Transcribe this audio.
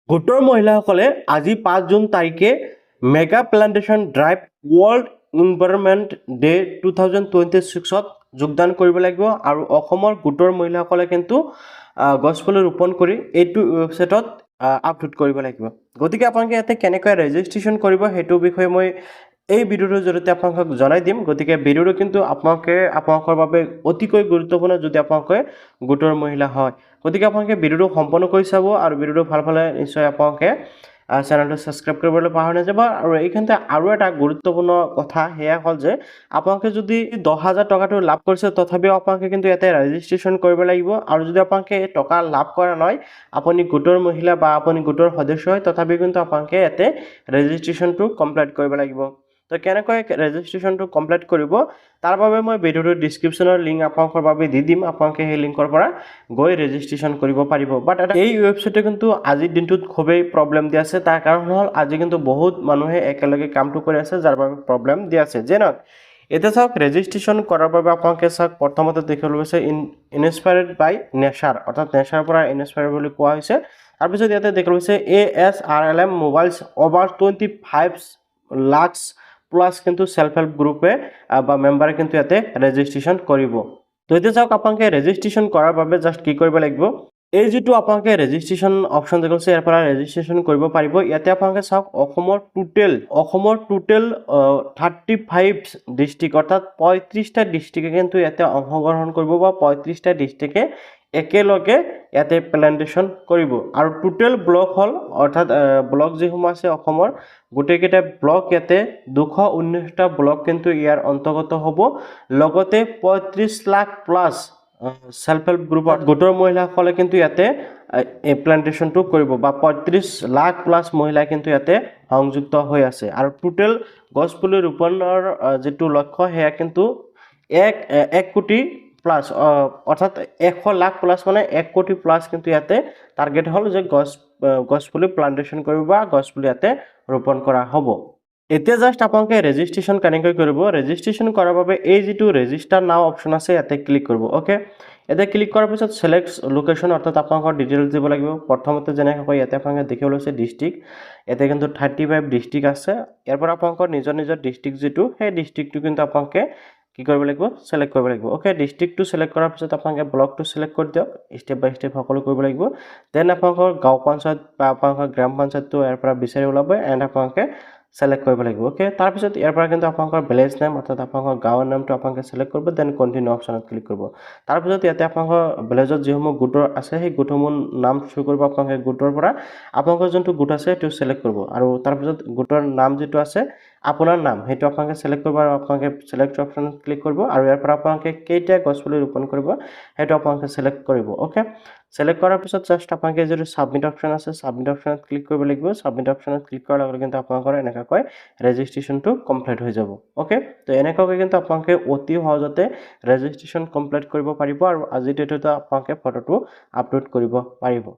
গোটৰ মহিলাসকলে আজি 5 জুন তাৰিখে mega plantation drive world environment day 2026ত যোগদান কৰিব লাগিব আৰু অসমৰ গোটৰ মহিলাসকলে কিন্তু গছপুলি ৰোপণ কৰি এইটো ৱেবছাইটত আপলোড কৰিব লাগিব। গতিকে আপোনালোকে ইয়াতে কেনেকৈ ৰেজিষ্ট্ৰেশ্যন কৰিব সেইটো বিষয়ে মই এই ভিডিঅ'টোৰ জৰিয়তে আপোনালোকক জনাই দিম। গতিকে ভিডিঅ'টো কিন্তু আপোনালোকৰ বাবে অতিকৈ গুৰুত্বপূৰ্ণ যদি আপোনালোকে গোটৰ মহিলা হয়। গতিকে আপোনালোকে ভিডিঅ'টো সম্পূৰ্ণ কৰি চাব আৰু ভিডিঅ'টো ভাল পালে নিশ্চয় আপোনালোকে চেনেলটো ছাবস্ক্ৰাইব কৰিবলৈ পাহৰি নাযাব। আৰু এইখিনিতে আৰু এটা গুৰুত্বপূৰ্ণ কথা সেয়া হ'ল যে আপোনালোকে যদি 10,000 টকাটো লাভ কৰিছে তথাপিও আপোনালোকে কিন্তু ইয়াতে ৰেজিষ্ট্ৰেশ্যন কৰিব লাগিব। আৰু যদি আপোনালোকে এই টকা লাভ কৰা নহয়, আপুনি গোটৰ মহিলা বা আপুনি গোটৰ সদস্য হয়, তথাপিও কিন্তু আপোনালোকে ইয়াতে ৰেজিষ্ট্ৰেশ্যনটো কমপ্লিট কৰিব লাগিব। তো কেনেকৈ ৰেজিষ্ট্ৰেশ্যনটো কমপ্লিট কৰিব তাৰ বাবে মই ভিডিঅ'টোৰ ডিছক্ৰিপশ্যনৰ লিংক আপোনালোকৰ বাবে দি দিম। আপোনালোকে সেই লিংকৰ পৰা গৈ ৰেজিষ্ট্ৰেশ্যন কৰিব পাৰিব। বাট এই ৱেবছাইটে কিন্তু আজিৰ দিনটোত খুবেই প্ৰব্লেম দি আছে। তাৰ কাৰণ হ'ল আজি কিন্তু বহুত মানুহে একেলগে কামটো কৰি আছে, যাৰ বাবে প্ৰব্লেম দি আছে। যে নহওক এতিয়া চাওক, ৰেজিষ্ট্ৰেশ্যন কৰাৰ বাবে আপোনালোকে চাওক, প্ৰথমতে দেখিবলৈ গৈছে ইনস্পায়াৰ্ড বাই নেচাৰ, অৰ্থাৎ নেচাৰৰ পৰা ইনস্পায়াৰ বুলি কোৱা হৈছে। তাৰপিছত ইয়াতে দেখিবলৈ গৈছে ASRLM mobiles over 25 lakh plus কিন্তু সেলফ হেল্প গ্ৰুপে বা মেম্বাৰে কিন্তু ইয়াতে ৰেজিষ্ট্ৰেশ্যন কৰিব। তো এতিয়া চাওক, আপোনালোকে ৰেজিষ্ট্ৰেশ্যন কৰাৰ বাবে জাষ্ট কি কৰিব লাগিব, এই যিটো আপোনালোকে ৰেজিষ্ট্ৰেশ্যন অপশ্যন দেখিছে ইয়াৰ পৰা ৰেজিষ্ট্ৰেশ্যন কৰিব পাৰিব। ইয়াতে আপোনালোকে চাওক, অসমৰ টোটেল 35 ডিষ্ট্ৰিক্ট, অৰ্থাৎ 35টা ডিষ্ট্ৰিক্টে কিন্তু ইয়াতে অংশগ্ৰহণ কৰিব বা 35টা ডিষ্ট্ৰিক্টে একেলগে ইয়াতে প্লান্টেশ্যন কৰিব। আৰু টোটেল ব্লক হ'ল, অৰ্থাৎ ব্লক যিসমূহ আছে অসমৰ গোটেইকেইটা ব্লক, ইয়াতে 219টা ব্লক কিন্তু ইয়াৰ অন্তৰ্গত হ'ব। লগতে 35 লাখ প্লাছ সেলফ হেল্প গ্ৰুপত গোটৰ মহিলাসকলে কিন্তু ইয়াতে এই প্লান্টেশ্যনটো কৰিব বা 35 লাখ প্লাছ মহিলা কিন্তু ইয়াতে সংযুক্ত হৈ আছে। আৰু টোটেল গছপুলি ৰোপণৰ যিটো লক্ষ্য সেয়া কিন্তু 1 কোটি প্লাছ, অৰ্থাৎ 100 লাখ প্লাছ মানে 1 কোটি প্লাছ কিন্তু ইয়াতে টাৰ্গেট হ'ল যে গছপুলি প্লান্টেশ্যন কৰিব বা গছপুলি ইয়াতে ৰোপণ কৰা হ'ব। এতিয়া জাষ্ট আপোনালোকে ৰেজিষ্ট্ৰেশ্যন কেনেকৈ কৰিব, ৰেজিষ্ট্ৰেশ্যন কৰাৰ বাবে এই যিটো ৰেজিষ্টাৰ নাও অপশ্যন আছে ইয়াতে ক্লিক কৰিব। অ'কে, ইয়াতে ক্লিক কৰাৰ পিছত চিলেক্ট লোকেশ্যন, অৰ্থাৎ আপোনালোকৰ ডিটেইলছ দিব লাগিব। প্ৰথমতে যেনেকৈ ইয়াতে আপোনালোকে দেখিবলৈ হৈছে ডিষ্ট্ৰিক্ট, ইয়াতে কিন্তু 35 ডিষ্ট্ৰিক্ট আছে। ইয়াৰ পৰা আপোনালোকৰ নিজৰ ডিষ্ট্ৰিক্ট যিটো, সেই ডিষ্ট্ৰিক্টটো কিন্তু আপোনালোকে কি কৰিব লাগিব, চিলেক্ট কৰিব লাগিব। অ'কে, ডিষ্ট্ৰিক্টটো চিলেক্ট কৰাৰ পিছত আপোনালোকে ব্লকটো চিলেক্ট কৰি দিয়ক, ষ্টেপ বাই ষ্টেপ সকলো কৰিব লাগিব। দেন আপোনালোকৰ গাঁও পঞ্চায়ত বা আপোনালোকৰ গ্ৰাম পঞ্চায়তটো ইয়াৰ পৰা বিচাৰি ওলাব, এণ্ড আপোনালোকে সেলেক্ট কৰিব লাগিব। অ'কে, তাৰপিছত ইয়াৰ পৰা কিন্তু আপোনালোকৰ ভিলেজ নেম, অৰ্থাৎ আপোনালোকৰ গাঁৱৰ নামটো আপোনালোকে সেলেক্ট কৰিব, দেন কণ্টিনিউ অপশ্যনত ক্লিক কৰিব। তাৰপিছত ইয়াতে আপোনালোকৰ ভিলেজত যিসমূহ গোটৰ আছে সেই গোটসমূহ নাম চুজ কৰিব। আপোনালোকে গোটৰ পৰা আপোনালোকৰ যোনটো গোট আছে সেইটো সেলেক্ট কৰিব, আৰু তাৰপিছত গোটৰ নাম যিটো আছে আপোনাৰ নাম সেইটো আপোনালোকে সেলেক্ট কৰিব, আৰু আপোনালোকে সেলেক্ট অপশ্যনত ক্লিক কৰিব, আৰু ইয়াৰ পৰা আপোনালোকে কেইটা গছপুলি ৰোপণ কৰিব সেইটো আপোনালোকে সেলেক্ট কৰিব। অ'কে, সেলেক্ট কৰাৰ পিছত জাষ্ট আপোনালোকে যিটো ছাবমিট অপশ্যন আছে ছাবমিট অপশ্যনত ক্লিক কৰিব লাগিব। ছাবমিট অপশ্যনত ক্লিক কৰাৰ লগে লগে কিন্তু আপোনালোকৰ এনেকুৱাকৈ ৰেজিষ্ট্ৰেশ্যনটো কমপ্লিট হৈ যাব। অ'কে, তো এনেকুৱাকৈ কিন্তু আপোনালোকে অতি সহজতে ৰেজিষ্ট্ৰেশ্যন কমপ্লিট কৰিব পাৰিব, আৰু আজিৰ ডেটতে আপোনালোকে ফটোটো আপলোড কৰিব পাৰিব।